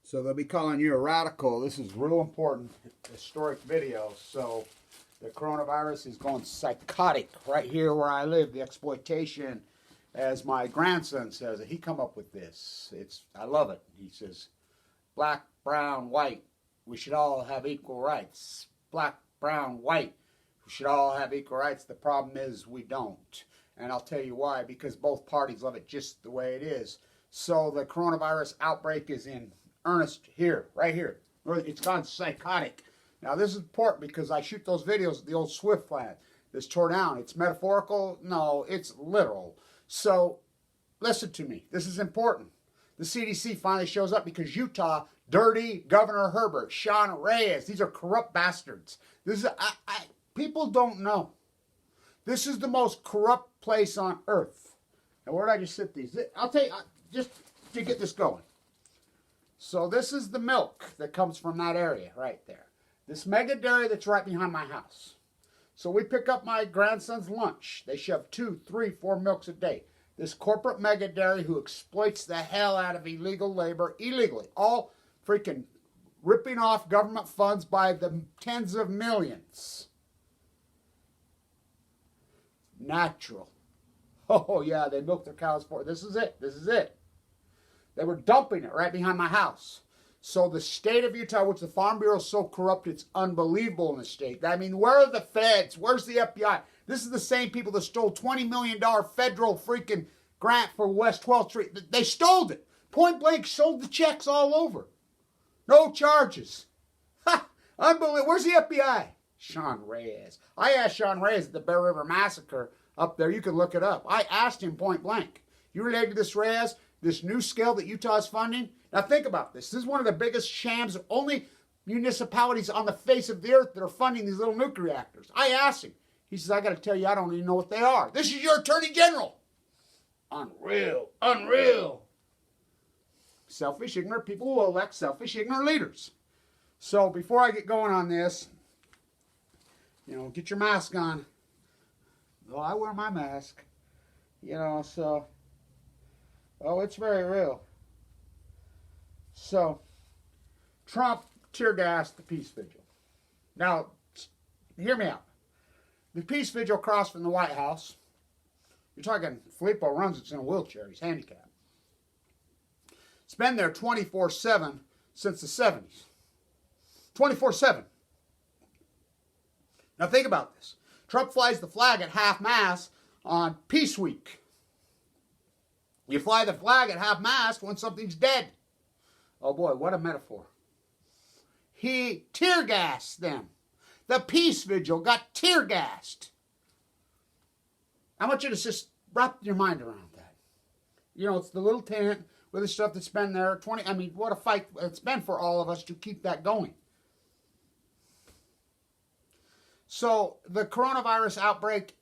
So they'll be calling you a radical. This is real important historic video. So the coronavirus is going psychotic right here where I live. The exploitation, as my grandson says, he come up with this. I love it. He says, black, brown, white, we should all have equal rights. Black, brown, white, we should all have equal rights. The problem is we don't. And I'll tell you why, because both parties love it just the way it is. So the coronavirus outbreak is in earnest here, right here. It's gone psychotic. Now this is important because I shoot those videos at the old Swift plant that's tore down. It's metaphorical? No, it's literal. So listen to me. This is important. The CDC finally shows up because Utah, dirty Governor Herbert, Sean Reyes, these are corrupt bastards. This is people don't know. This is the most corrupt place on earth. Now where did I just sit these? I'll tell you, just to get this going. So this is the milk that comes from that area right there. This mega dairy that's right behind my house. So we pick up my grandson's lunch. They shove 2, 3, 4 milks a day. This corporate mega dairy who exploits the hell out of illegal labor illegally. All freaking ripping off government funds by the tens of millions. Natural. Oh yeah, they milk their cows for it. This is it. This is it. They were dumping it right behind my house. So the state of Utah, which the Farm Bureau is so corrupt, it's unbelievable in the state. I mean, where are the feds? Where's the FBI? This is the same people that stole $20 million federal freaking grant for West 12th Street. They stole it. Point blank, sold the checks all over. No charges. Ha! Unbelievable. Where's the FBI? Sean Reyes. I asked Sean Reyes at the Bear River Massacre up there. You can look it up. I asked him point blank. You related to this, Reyes? This new scale that Utah is funding? Now think about this. This is one of the biggest shams, only municipalities on the face of the earth that are funding these little nuclear reactors. I asked him. He says, I got to tell you, I don't even know what they are. This is your Attorney General. Unreal. Unreal. Selfish, ignorant people will elect selfish, ignorant leaders. So before I get going on this, get your mask on. Well, I wear my mask. So... Oh, it's very real. So, Trump tear gassed the Peace Vigil. Now, hear me out. The Peace Vigil crossed from the White House. You're talking, Filippo runs it's in a wheelchair. He's handicapped. It's been there 24/7 since the 70s. 24/7. Now think about this. Trump flies the flag at half-mast on Peace Week. You fly the flag at half-mast when something's dead. Oh boy, what a metaphor. He tear-gassed them. The Peace Vigil got tear-gassed. I want you to just wrap your mind around that. It's the little tent with the stuff that's been there. What a fight it's been for all of us to keep that going. So the coronavirus outbreak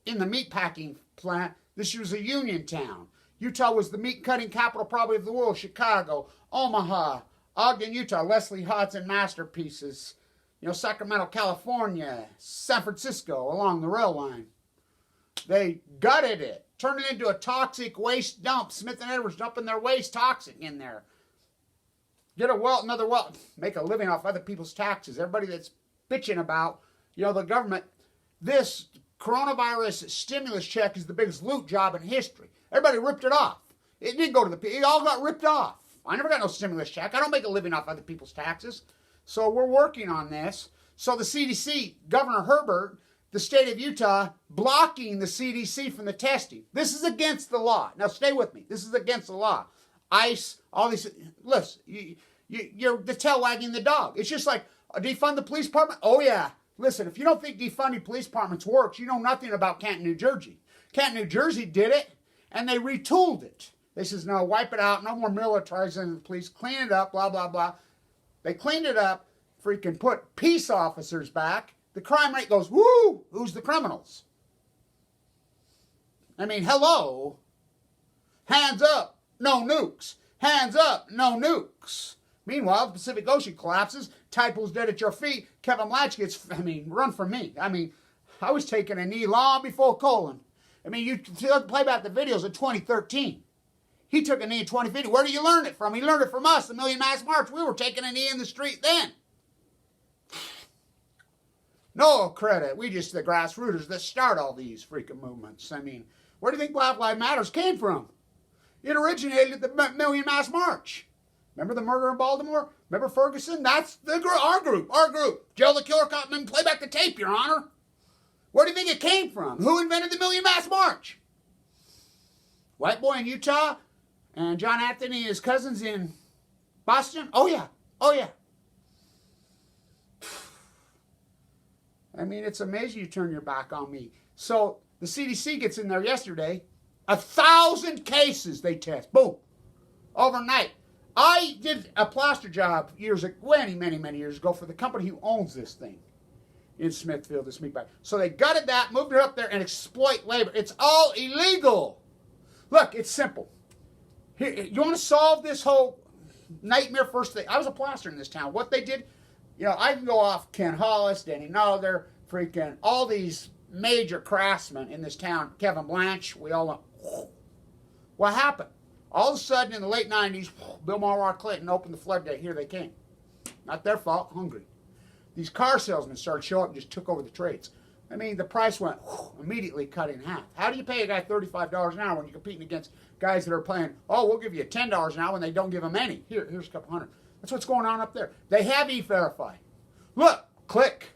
in the meatpacking plant, this was a union town. Utah was the meat cutting capital probably of the world. Chicago, Omaha, Ogden, Utah, Leslie Hudson masterpieces. Sacramento, California, San Francisco along the rail line. They gutted it, turned it into a toxic waste dump. Smith and Edwards dumping their waste toxic in there. Get another well, make a living off other people's taxes. Everybody that's bitching about, the government. This coronavirus stimulus check is the biggest loot job in history. Everybody ripped it off. It didn't go to it all got ripped off. I never got no stimulus check. I don't make a living off other people's taxes. So we're working on this. So the CDC, Governor Herbert, the state of Utah, blocking the CDC from the testing. This is against the law. Now stay with me. This is against the law. ICE, all these, listen, you're the tail wagging the dog. It's just like, defund the police department? Oh yeah. Listen, if you don't think defunding police departments works, you know nothing about Canton, New Jersey. Canton, New Jersey did it, and they retooled it. They says, no, wipe it out, no more militarizing the police, clean it up, blah, blah, blah. They cleaned it up, freaking put peace officers back. The crime rate goes, woo, who's the criminals? Hello. Hands up, no nukes. Hands up, no nukes. Meanwhile, the Pacific Ocean collapses, Typo's dead at your feet, Kevin Latch gets, run from me. I was taking a knee long before colon. You play back the videos of 2013. He took a knee in 2050. Where did you learn it from? He learned it from us, the Million Mass March. We were taking a knee in the street then. No credit. We just the grassrooters that start all these freaking movements. I mean, where do you think Black Lives Matters came from? It originated at the Million Mass March. Remember the murder in Baltimore? Remember Ferguson? That's our group. Joe the Killer caught him. Play back the tape, Your Honor. Where do you think it came from? Who invented the Million Mass March? White boy in Utah and John Anthony and his cousins in Boston? Oh, yeah. I mean, it's amazing you turn your back on me. So the CDC gets in there yesterday. 1,000 cases they test. Boom. Overnight. I did a plaster job many years ago for the company who owns this thing in Smithfield, this meat bag. So they gutted that, moved it up there, and exploit labor. It's all illegal. Look, it's simple. Here, you want to solve this whole nightmare first thing? I was a plasterer in this town. What they did, I can go off Ken Hollis, Danny Nolder, freaking all these major craftsmen in this town, Kevin Blanche, we all know. What happened? All of a sudden, in the late 90s, Bill Mulroy Clinton opened the floodgate. Here they came. Not their fault, hungry. These car salesmen started showing up and just took over the trades. I mean, the price went immediately cut in half. How do you pay a guy $35 an hour when you're competing against guys that are paying, we'll give you $10 an hour when they don't give them any. Here's a couple hundred. That's what's going on up there. They have E-Verify. Look, click.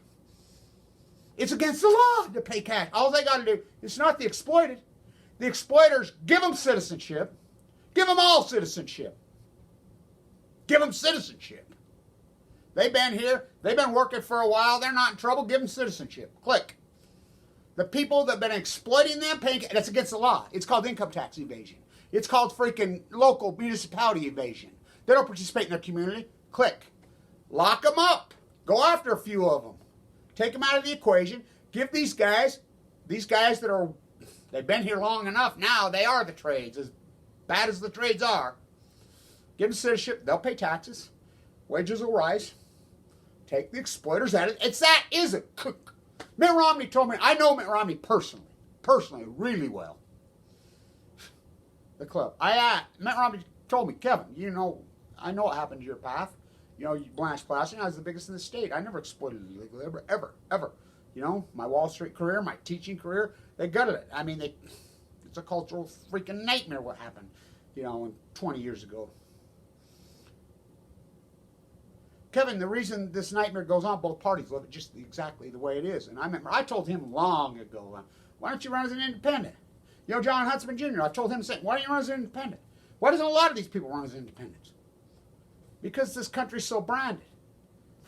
It's against the law to pay cash. All they got to do, it's not the exploited. The exploiters, give them citizenship. Give them all citizenship. Give them citizenship. They've been here. They've been working for a while. They're not in trouble. Give them citizenship. Click. The people that have been exploiting them, that's against the law. It's called income tax evasion. It's called freaking local municipality evasion. They don't participate in their community. Click. Lock them up. Go after a few of them. Take them out of the equation. Give these guys that they've been here long enough now, they are the trades, as bad as the trades are. Give them citizenship. They'll pay taxes. Wages will rise. Take the exploiters out of it. It's that, is it? Mitt Romney told me, I know Mitt Romney personally, really well. The club. Mitt Romney told me, Kevin, I know what happened to your path. Blanche Plaster, I was the biggest in the state. I never exploited illegally, ever. My Wall Street career, my teaching career, they gutted it. I mean, it's a cultural freaking nightmare what happened, 20 years ago. Kevin, the reason this nightmare goes on, both parties love it just exactly the way it is. And I remember I told him long ago, why don't you run as an independent? John Huntsman Jr., I told him the same. Why don't you run as an independent? Why doesn't a lot of these people run as independents? Because this country's so branded.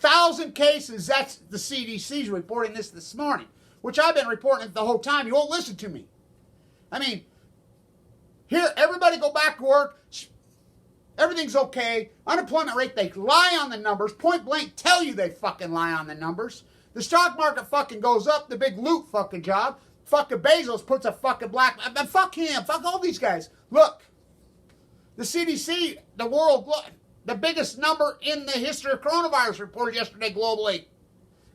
1,000 cases, that's the CDC's reporting this morning, which I've been reporting it the whole time. You won't listen to me. I mean, here, everybody go back to work. Everything's okay. Unemployment rate, they lie on the numbers. Point blank tell you they fucking lie on the numbers. The stock market fucking goes up, the big loot fucking job. Fucking Bezos puts a fucking fuck him, fuck all these guys. Look, the CDC, the biggest number in the history of coronavirus reported yesterday globally.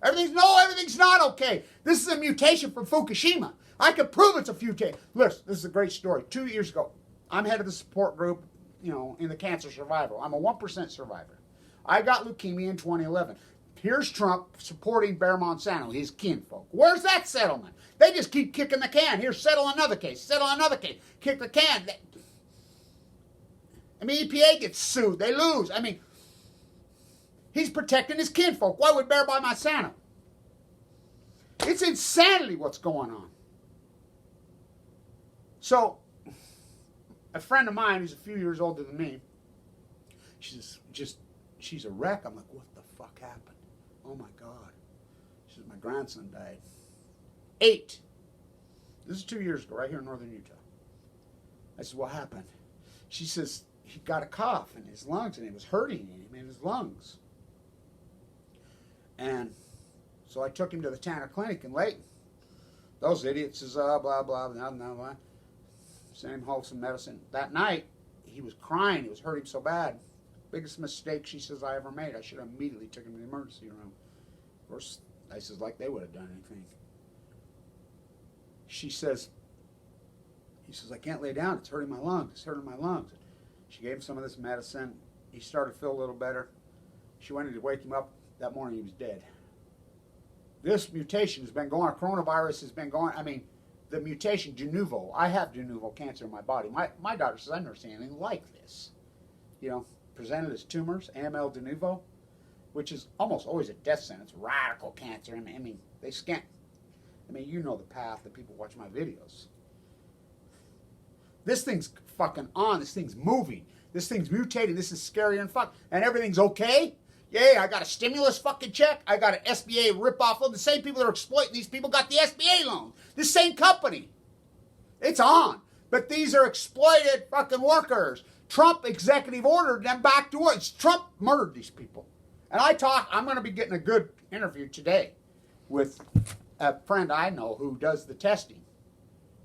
Everything's not okay. This is a mutation from Fukushima. I can prove it's a mutation. Listen, this is a great story. 2 years ago, I'm head of the support group, in the cancer survival. I'm a 1% survivor. I got leukemia in 2011. Here's Trump supporting Bear Monsanto, his kinfolk. Where's that settlement? They just keep kicking the can. Here, settle another case. Kick the can. EPA gets sued. They lose. He's protecting his kinfolk. Why would Bear buy Monsanto? It's insanity what's going on. So, a friend of mine who's a few years older than me, she's a wreck. I'm like, what the fuck happened? Oh my God. She says, my grandson died. 8. This is 2 years ago, right here in northern Utah. I said, what happened? She says, he got a cough in his lungs and it was hurting him in his lungs. And so I took him to the Tanner Clinic in Layton. Those idiots says, blah, blah, blah, blah, blah. Sent him home some medicine. That night, he was crying. It was hurting so bad. Biggest mistake, she says, I ever made. I should have immediately took him to the emergency room. Of course, I says, like they would have done anything. He says, I can't lay down. It's hurting my lungs. She gave him some of this medicine. He started to feel a little better. She went in to wake him up. That morning he was dead. This mutation has been going on. Coronavirus has been going. I mean, the mutation, de novo. I have de novo cancer in my body. My doctor says I've never seen anything like this. You know, presented as tumors, AML de novo, which is almost always a death sentence. Radical cancer. I mean, they scan. I mean, you know the path that people watch my videos. This thing's fucking on. This thing's moving. This thing's mutating. This is scary and fuck. And everything's okay? Yay, I got a stimulus fucking check. I got an SBA rip-off loan. The same people that are exploiting these people got the SBA loan. This same company. It's on. But these are exploited fucking workers. Trump executive ordered them back to work. Trump murdered these people. And I'm going to be getting a good interview today with a friend I know who does the testing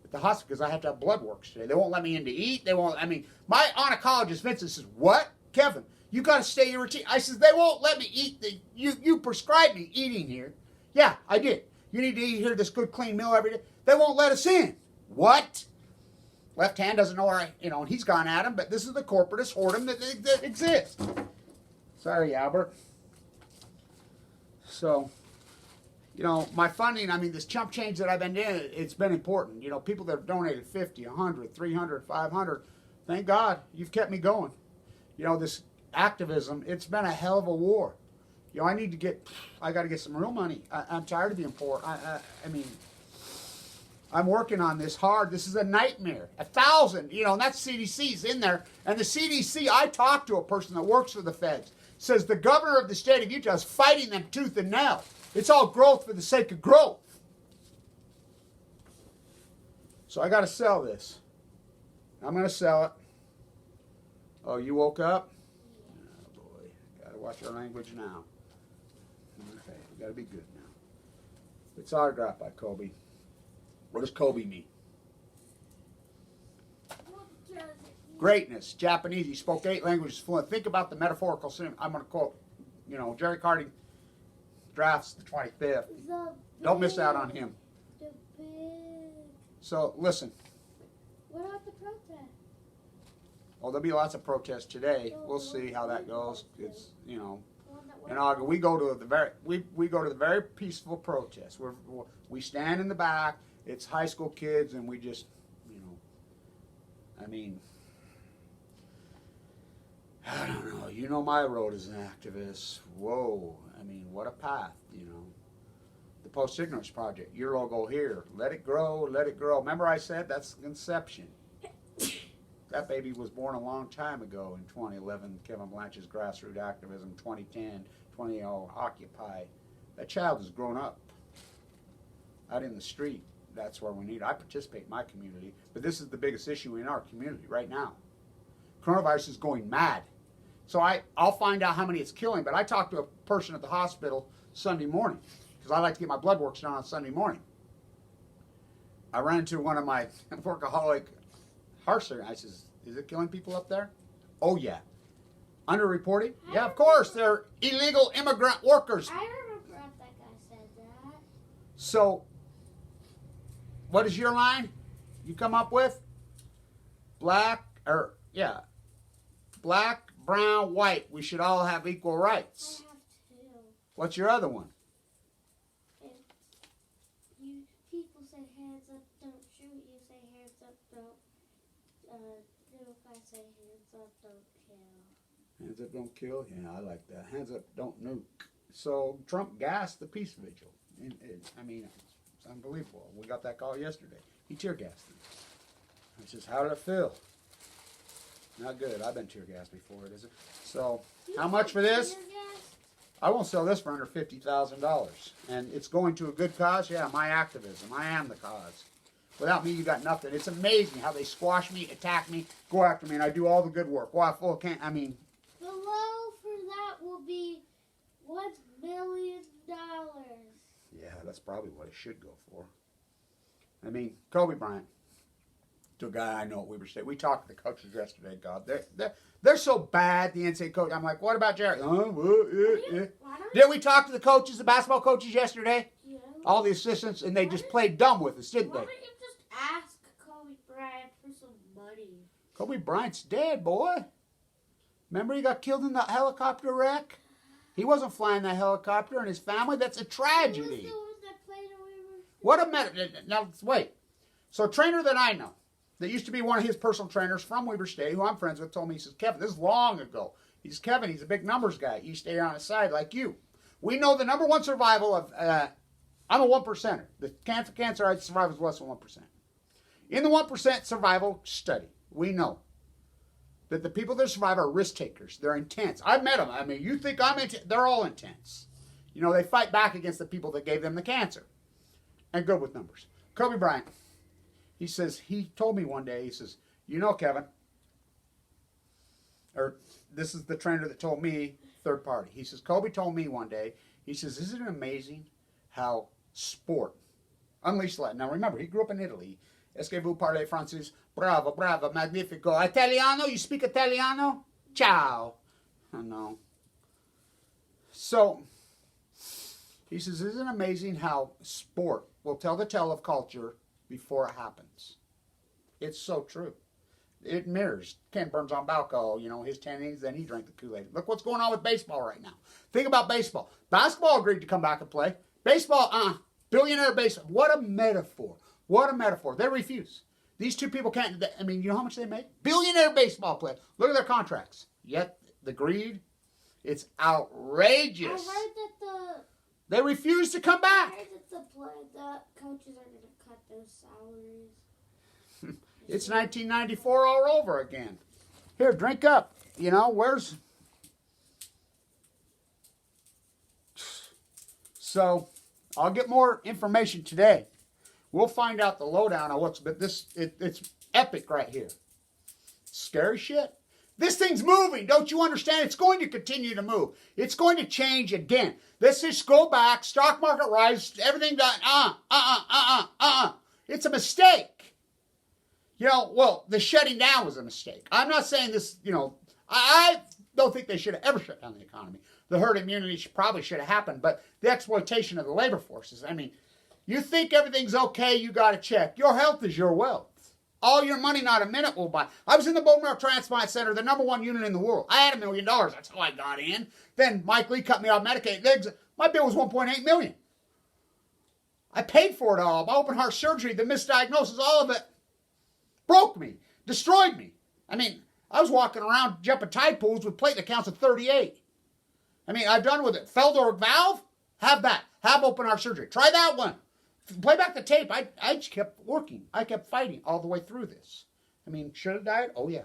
at the hospital because I have to have blood works today. They won't let me in to eat. They won't, I mean, my oncologist Vincent says, what? Kevin, you got to stay your routine. I says, they won't let me eat. You prescribed me eating here. Yeah, I did. You need to eat here this good clean meal every day. They won't let us in. What? Left hand doesn't know where and he's gone at him, but this is the corporatist whoredom that exists. Sorry, Albert. So, my funding, I mean, this chump change that I've been doing, it's been important. People that have donated 50, 100, 300, 500, thank God, you've kept me going. This activism, it's been a hell of a war. I got to get some real money. I'm tired of being poor. I mean, I'm working on this hard. This is a nightmare. 1,000, and that's CDC's in there. And the CDC, I talked to a person that works for the feds, says the governor of the state of Utah is fighting them tooth and nail. It's all growth for the sake of growth. So I got to sell this. I'm going to sell it. Oh, you woke up? Oh, boy. Got to watch our language now. Okay, we got to be good now. It's autographed by Kobe. What does Kobe mean? Greatness. Japanese. He spoke 8 languages fluent. Think about the metaphorical symbol. I'm going to quote, Jerry Carding drafts the 25th. Don't miss out on him. So, listen. What about the protest? Oh, there'll be lots of protests today. We'll see how that goes. It's, in August, we go to the very peaceful protest. We stand in the back. It's high school kids, and we just, I mean, I don't know. My road as an activist. Whoa. I mean, what a path, The Post-Ignorance Project, your logo here. Let it grow, let it grow. Remember I said that's conception. That baby was born a long time ago in 2011, Kevin Blanch's grassroots activism, 2010, 2020, Occupy. That child has grown up out in the street. That's where we need it. I participate in my community, but this is the biggest issue in our community right now. Coronavirus is going mad. So I'll find out how many it's killing, but I talked to a person at the hospital Sunday morning because I like to get my blood works done on Sunday morning. I ran into one of my workaholic heart surgeons. I says, is it killing people up there? Oh, yeah. Underreported? Yeah, of course. They're illegal immigrant workers. I remember that guy said that. So, what is your line you come up with? Black, brown, white. We should all have equal rights. I have 2. What's your other one? People say hands up, don't shoot. You say hands up, don't. If I say hands up, don't kill. Hands up, don't kill. Yeah, I like that. Hands up, don't nuke. So Trump gassed the Peace Vigil. I mean, it's unbelievable. We got that call yesterday. He tear gassed them. I says, how did it feel? Not good. I've been tear gassed before, is it? So, how much for this? I won't sell this for under $50,000. And it's going to a good cause? Yeah, my activism. I am the cause. Without me, you got nothing. It's amazing how they squash me, attack me, go after me, and I do all the good work. Well, I mean... Below for that will be $1 million. Yeah, that's probably what it should go for. I mean, Kobe Bryant, to a guy I know at Weber State. We talked to the coaches yesterday, God. They're so bad, the NCAA coach. I'm like, what about Jerry? Did we talk to the coaches, the basketball coaches yesterday? Yeah. All the assistants, and they just played dumb with us, didn't they? Why don't you just ask Kobe Bryant for some money? Kobe Bryant's dead, boy. Remember he got killed in that helicopter wreck? He wasn't flying that helicopter, and his family. That's a tragedy. Who was the one that played a Weaver? What a now wait. So a trainer that I know, that used to be one of his personal trainers from Weber State, who I'm friends with, told me, he says, Kevin, this is long ago. He's Kevin, he's a big numbers guy. He stayed on his side like you. We know the number one survival of, I'm a 1%er. The cancer rate survival is less than 1%. In the 1% survival study, we know that the people that survive are risk takers. They're intense. I've met them. I mean, you think I'm intense? They're all intense. You know, they fight back against the people that gave them the cancer. And good with numbers. Kobe Bryant, he says, he told me one day, he says, you know, Kevin, or this is the trainer that told me, third party. He says, Kobe told me one day, he says, isn't it amazing how sport unleashed life? Now remember, he grew up in Italy. Est-ce que vous parlez français? Bravo, bravo, magnifico. Italiano? You speak Italiano? Ciao. I know. So, he says, isn't it amazing how sport will tell the tale of culture before it happens? It's so true. It mirrors. Ken Burns on Balco, you know, his 10 innings, then he drank the Kool-Aid. Look what's going on with baseball right now. Think about baseball. Basketball agreed to come back and play. Baseball, billionaire baseball. What a metaphor. What a metaphor. They refuse. These two people can't, I mean, you know how much they make? Billionaire baseball players. Look at their contracts. Yet, the greed, it's outrageous. I heard that they refuse to come back. I heard that the coaches are going to cut those salaries. It's 1994 all over again. Here, drink up. You know, where's... So, I'll get more information today. We'll find out the lowdown on what's... But it's epic right here. Scary shit. This thing's moving. Don't you understand? It's going to continue to move. It's going to change again. Let's just go back. Stock market rise. Everything done. It's a mistake. You know, well, the shutting down was a mistake. I'm not saying this, you know, I don't think they should have ever shut down the economy. The herd immunity probably should have happened, but the exploitation of the labor forces, I mean, you think everything's okay, you got to check. Your health is your wealth. All your money, not a minute will buy. I was in the bone marrow transplant center, the #1 unit in the world. I had $1 million. That's how I got in. Then Mike Lee cut me off Medicaid. My bill was $1.8 million. I paid for it all. My open heart surgery, the misdiagnosis, all of it broke me, destroyed me. I mean, I was walking around jumping tide pools with platelet counts of 38. I mean, I've done with it. Feldor valve, have that. Have open heart surgery. Try that one. Play back the tape. I just kept working. I kept fighting all the way through this. I mean, should have died? Oh, yeah.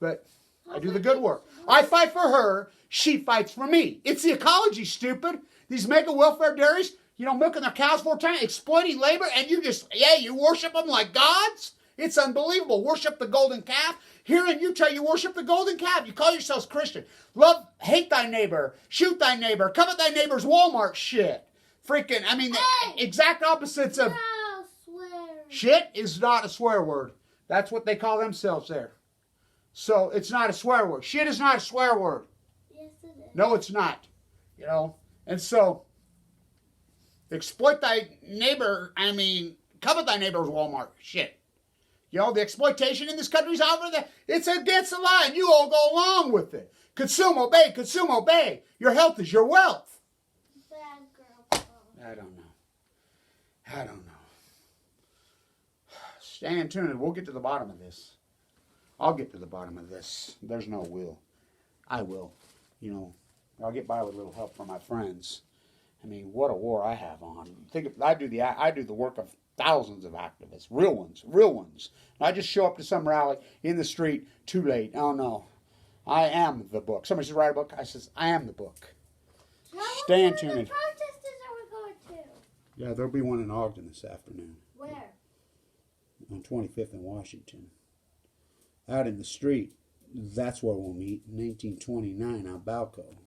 But I do the good work. I fight for her. She fights for me. It's the ecology, stupid. These mega welfare dairies, you know, milking their cows 4 times, exploiting labor, and you just, you worship them like gods? It's unbelievable. Worship the golden calf. Here in Utah, you worship the golden calf. You call yourselves Christian. Love, hate thy neighbor. Shoot thy neighbor. Covet thy neighbor's Walmart shit. Freaking, I mean, the exact opposites of... No, swear. Shit is not a swear word. That's what they call themselves there. So, it's not a swear word. Shit is not a swear word. Yes, it is. No, it's not. You know? And so, exploit thy neighbor, I mean, covet thy neighbor's Walmart. Shit. You know, the exploitation in this country is over there. It's against the law, and you all go along with it. Consume, obey, consume, obey. Your health is your wealth. Bad girl. I don't know. Stay tuned. We'll get to the bottom of this. I'll get to the bottom of this. There's no will. I will. You know, I'll get by with a little help from my friends. I mean, what a war I have on. I do the work of thousands of activists, real ones. And I just show up to some rally in the street, too late. Oh no, I am the book. Somebody says, write a book. I says, I am the book. Stay tuned. What protesters are we going to? Yeah, there'll be one in Ogden this afternoon. Where? On 25th in Washington. Out in the street. That's where we'll meet. 1929 on Balco.